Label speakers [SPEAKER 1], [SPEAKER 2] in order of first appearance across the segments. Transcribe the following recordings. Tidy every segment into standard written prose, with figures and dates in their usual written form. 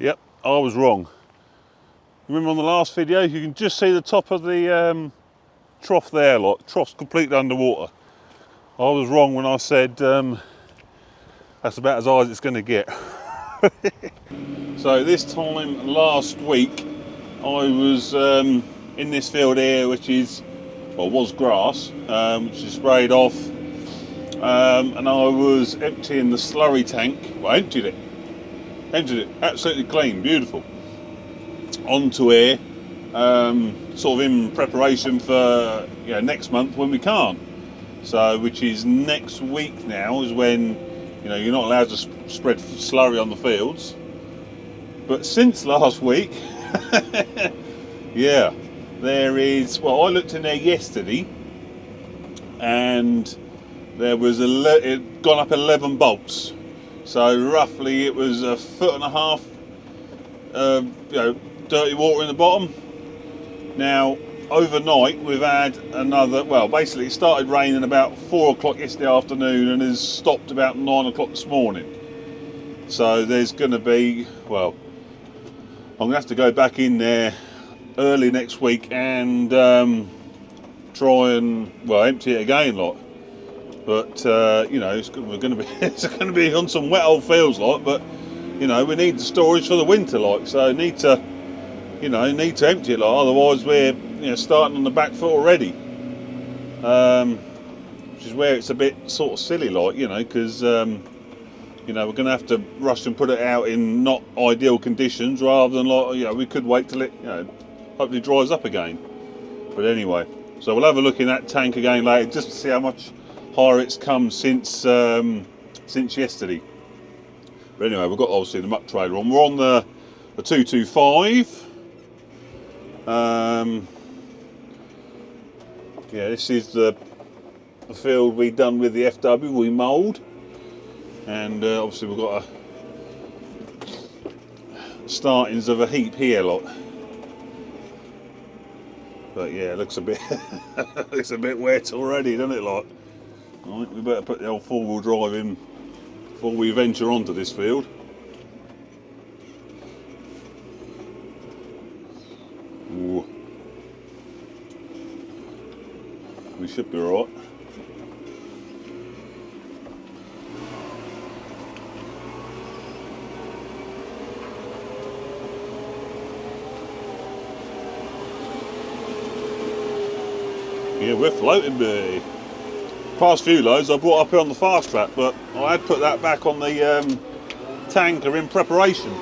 [SPEAKER 1] Yep, I was wrong. Remember on the last video, you can just see the top of the trough there, like trough's completely underwater. I was wrong when I said that's about as high as it's going to get. So this time last week, I was in this field here, which is, well, was grass, which is sprayed off, and I was emptying the slurry tank. Well, I emptied it, absolutely clean, beautiful, onto here, sort of in preparation for next month when we can't. So, which is next week now, is when you're not allowed to spread slurry on the fields. But since last week, yeah, there is. Well, I looked in there yesterday, and there was it gone up 11 bolts. So roughly, it was 1.5 foot, dirty water in the bottom. Now, overnight we've had another. Well, basically, it started raining about 4 o'clock yesterday afternoon and has stopped about 9 o'clock this morning. So there's going to be, well, I'm going to have to go back in there early next week and try and, well, empty it again, like. But we're going to be it's going to be on some wet old fields, like. But we need the storage for the winter, like. So need to empty it, like. Otherwise, we're starting on the back foot already. Which is where it's a bit sort of silly, like, because we're going to have to rush and put it out in not ideal conditions, rather than like we could wait till it hopefully dries up again. But anyway, so we'll have a look in that tank again later just to see how much higher it's come since yesterday. But anyway, we've got obviously the muck trailer on. We're on the 225. Yeah, this is the field we done with the FW. We mowed. And obviously we've got startings of a heap here, lot. But yeah, it looks a bit looks a bit wet already, doesn't it, lot? Right, we better put the old four-wheel drive in before we venture onto this field. Ooh. We should be all right. Yeah, we're floating, baby. Past few loads I brought up here on the fast track, but I had put that back on the tanker in preparation.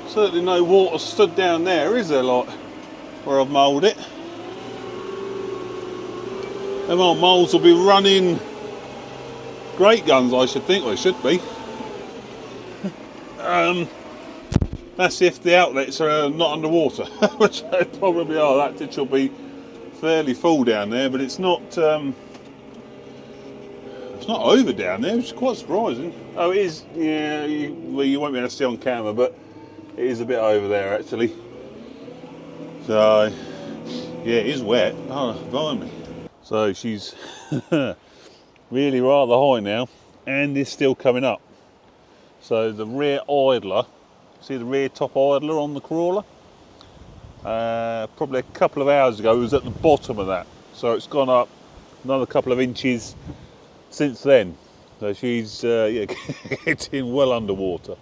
[SPEAKER 1] Certainly no water stood down there, is there, like where I've mowed it? Them old moles will be running great guns, I should think. They should be. That's if the outlets are not underwater, which they probably are. That ditch will be fairly full down there, but it's not. It's not over down there, which is quite surprising. Oh, it is. Yeah, you won't be able to see on camera, but it is a bit over there actually. So yeah, it is wet. Oh, blimey. So she's really rather high now, and is still coming up. So the rear idler, see the rear top idler on the crawler? Probably a couple of hours ago it was at the bottom of that. So it's gone up another couple of inches since then. So she's yeah, getting well underwater.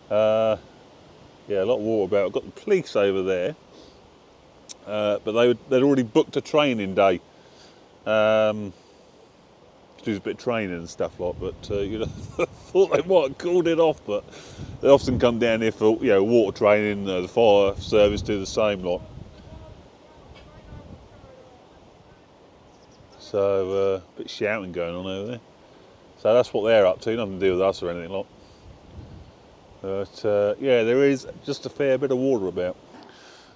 [SPEAKER 1] Yeah, a lot of water about. I've got the police over there, but they'd already booked a training day. To do a bit of training and stuff like. But you know, thought they might have called it off. But they often come down here for water training. The fire service do the same lot. So a bit of shouting going on over there. So that's what they're up to. Nothing to do with us or anything like. But yeah, there is just a fair bit of water about.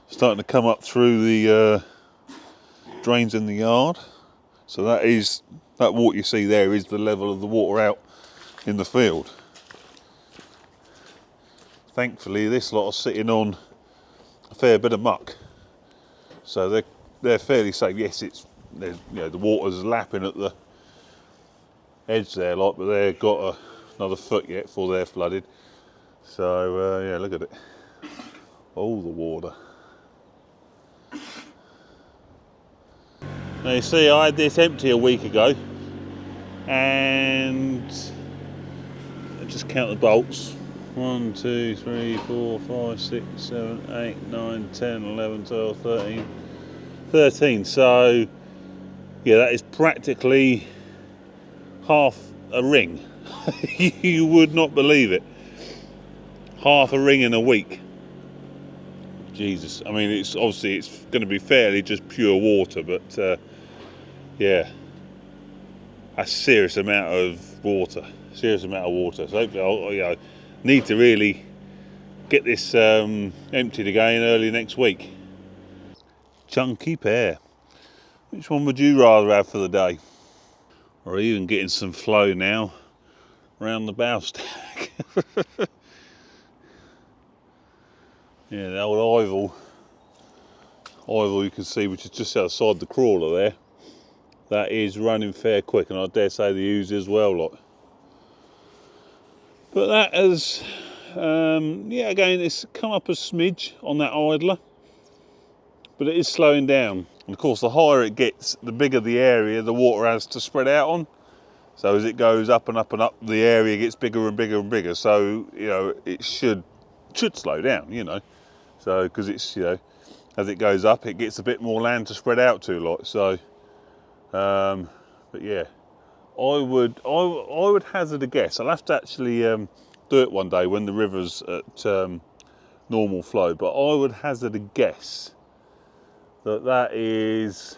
[SPEAKER 1] Starting to come up through the drains in the yard. So that water you see there is the level of the water out in the field. Thankfully, this lot are sitting on a fair bit of muck, so they're fairly safe. Yes, the water's lapping at the edge there, but they've got another foot yet before they're flooded. So yeah, look at it, all the water. Now you see, I had this empty a week ago, and just count the bolts. 1, 2, 3, 4, 5, 6, 7, 8, 9, 10, 11, 12, 13. 13. So yeah, that is practically half a ring. You would not believe it. Half a ring in a week. Jesus. I mean, it's obviously it's going to be fairly just pure water, but yeah, a serious amount of water. Serious amount of water. So hopefully I'll need to really get this emptied again early next week. Chunky pear. Which one would you rather have for the day? Or even getting some flow now around the bow stack. Yeah, the old Ivel you can see, which is just outside the crawler there. That is running fair quick, and I dare say the ooze as well, lot. But that has, yeah, again, it's come up a smidge on that idler, but it is slowing down. And of course, the higher it gets, the bigger the area the water has to spread out on. So as it goes up and up and up, the area gets bigger and bigger and bigger. So it should slow down, So because it's as it goes up, it gets a bit more land to spread out to, like so. But yeah, I would hazard a guess. I'll have to actually do it one day when the river's at normal flow. But I would hazard a guess that is.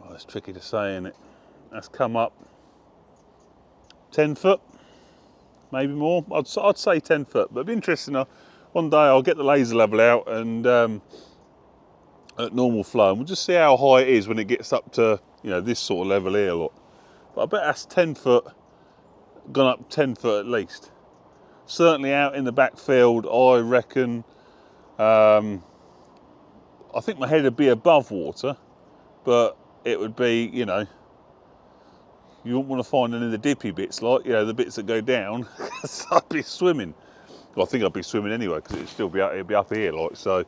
[SPEAKER 1] Oh, it's tricky to say, isn't it? That's come up 10 foot, maybe more. I'd say 10 foot, but it'd be interesting. One day I'll get the laser level out and at normal flow, and we'll just see how high it is when it gets up to this sort of level here. Look, but I bet that's 10 foot, gone up 10 foot at least. Certainly out in the backfield, I reckon. I think my head would be above water, but it would be, you wouldn't want to find any of the dippy bits, like, the bits that go down, because I'd be swimming. Well, I think I'd be swimming anyway, because it'd still be up here, like, so,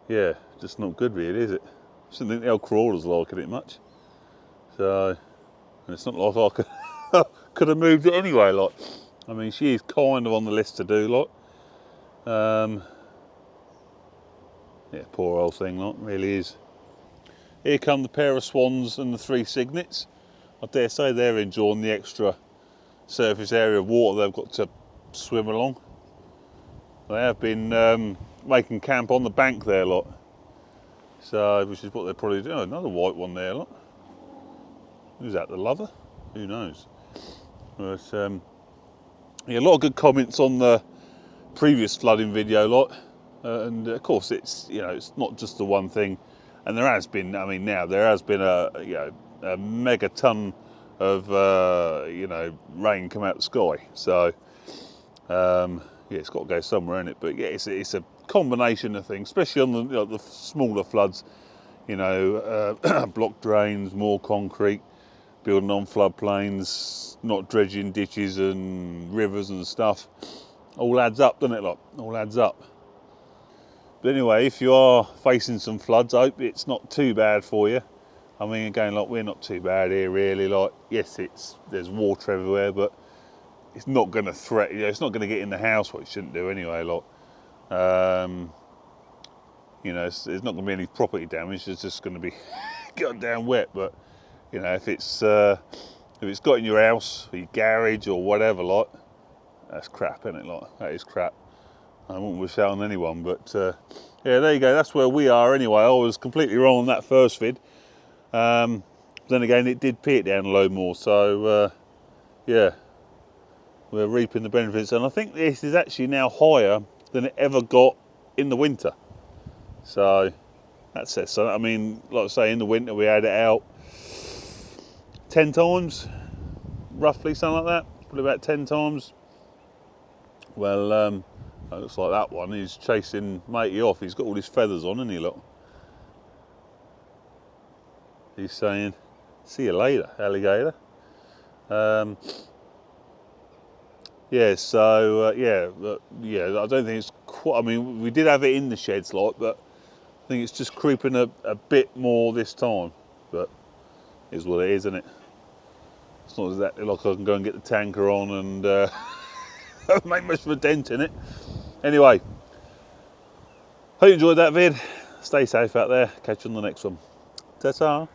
[SPEAKER 1] yeah, just not good really, is it? I shouldn't think the old crawler's liking it much. So, and it's not like I could have moved it anyway, like. I mean, she is kind of on the list to do, like. Yeah, poor old thing, like, really is. Here come the pair of swans and the 3 cygnets. I dare say they're enjoying the extra surface area of water they've got to swim along. They have been making camp on the bank there, lot. So, which is what they're probably doing. Oh, another white one there, lot. Who's that, the lover? Who knows? But yeah, a lot of good comments on the previous flooding video, lot. And of course, it's it's not just the one thing. And there has been, I mean, now there has been a megaton of rain come out of the sky. So yeah, it's got to go somewhere in it. But yeah, it's a combination of things, especially on the smaller floods. Block drains, more concrete, building on floodplains, not dredging ditches and rivers and stuff. All adds up, doesn't it, lot? All adds up. But anyway, if you are facing some floods, I hope it's not too bad for you. I mean, again, like, we're not too bad here, really. Like, yes, there's water everywhere, but it's not going to threaten. It's not going to get in the house, what it shouldn't do anyway. Like, you know, there's not going to be any property damage. It's just going to be goddamn wet. But you know, if it's got in your house, or your garage, or whatever, like, that's crap, isn't it? Like, that is crap. I wouldn't wish that on anyone. But yeah, there you go. That's where we are anyway. I was completely wrong on that first vid. Then again, it did pee it down a load more. So yeah, we're reaping the benefits, and I think this is actually now higher than it ever got in the winter. So that says so. I mean, like I say, in the winter we had it out 10 times, roughly, something like that. Probably about 10 times. Well, it looks like that one. He's chasing matey off. He's got all his feathers on, isn't he, look? He's saying, "See you later, alligator." Yeah, so yeah, I don't think it's quite. I mean, we did have it in the sheds, like, but I think it's just creeping a bit more this time. But it is what it is, isn't it? It's not exactly like I can go and get the tanker on and make much of a dent in it. Anyway, hope you enjoyed that vid. Stay safe out there. Catch you on the next one. Ta-ta.